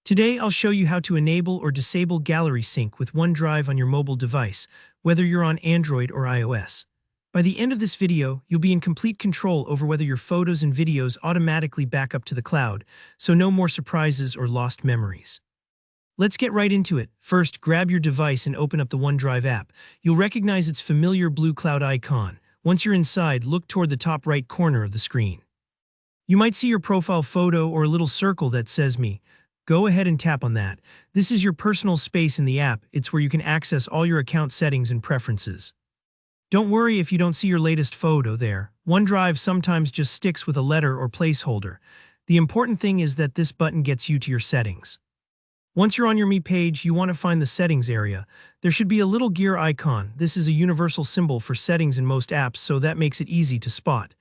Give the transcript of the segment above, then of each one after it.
Today, I'll show you how to enable or disable gallery sync with OneDrive on your mobile device, whether you're on Android or iOS. By the end of this video, you'll be in complete control over whether your photos and videos automatically back up to the cloud, so no more surprises or lost memories. Let's get right into it. First, grab your device and open up the OneDrive app. You'll recognize its familiar blue cloud icon. Once you're inside, look toward the top right corner of the screen. You might see your profile photo or a little circle that says Me. Go ahead and tap on that. This is your personal space in the app. It's where you can access all your account settings and preferences. Don't worry if you don't see your latest photo there. OneDrive sometimes just sticks with a letter or placeholder. The important thing is that this button gets you to your settings. Once you're on your Me page, you want to find the settings area. There should be a little gear icon. This is a universal symbol for settings in most apps, so that makes it easy to spot.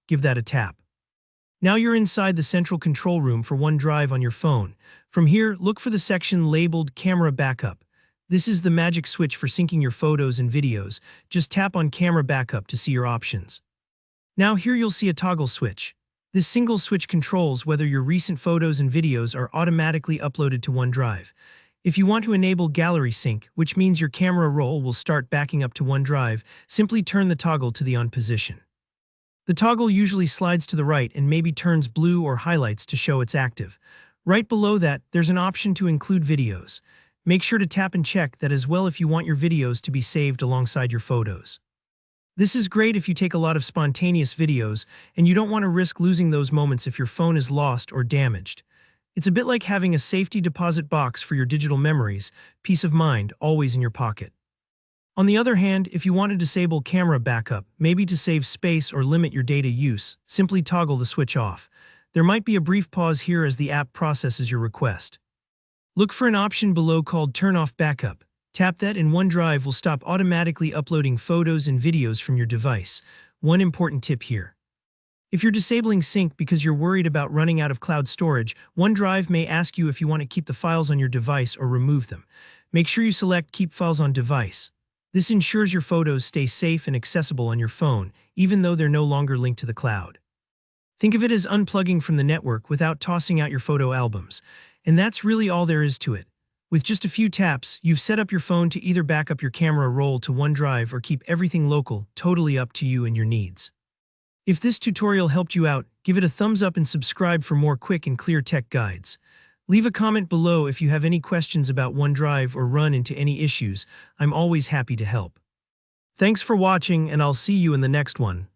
Give that a tap. Now you're inside the central control room for OneDrive on your phone. From here, look for the section labeled Camera Backup. This is the magic switch for syncing your photos and videos. Just tap on Camera Backup to see your options. Now here you'll see a toggle switch. This single switch controls whether your recent photos and videos are automatically uploaded to OneDrive. If you want to enable gallery sync, which means your camera roll will start backing up to OneDrive, simply turn the toggle to the on position. The toggle usually slides to the right and maybe turns blue or highlights to show it's active. Right below that, there's an option to include videos. Make sure to tap and check that as well if you want your videos to be saved alongside your photos. This is great if you take a lot of spontaneous videos and you don't want to risk losing those moments if your phone is lost or damaged. It's a bit like having a safety deposit box for your digital memories, peace of mind, always in your pocket. On the other hand, if you want to disable camera backup, maybe to save space or limit your data use, simply toggle the switch off. There might be a brief pause here as the app processes your request. Look for an option below called Turn Off Backup. Tap that and OneDrive will stop automatically uploading photos and videos from your device. One important tip here. If you're disabling sync because you're worried about running out of cloud storage, OneDrive may ask you if you want to keep the files on your device or remove them. Make sure you select Keep Files on Device. This ensures your photos stay safe and accessible on your phone, even though they're no longer linked to the cloud. Think of it as unplugging from the network without tossing out your photo albums. And that's really all there is to it. With just a few taps, you've set up your phone to either back up your camera roll to OneDrive or keep everything local, totally up to you and your needs. If this tutorial helped you out, give it a thumbs up and subscribe for more quick and clear tech guides. Leave a comment below if you have any questions about OneDrive or run into any issues. I'm always happy to help. Thanks for watching, and I'll see you in the next one.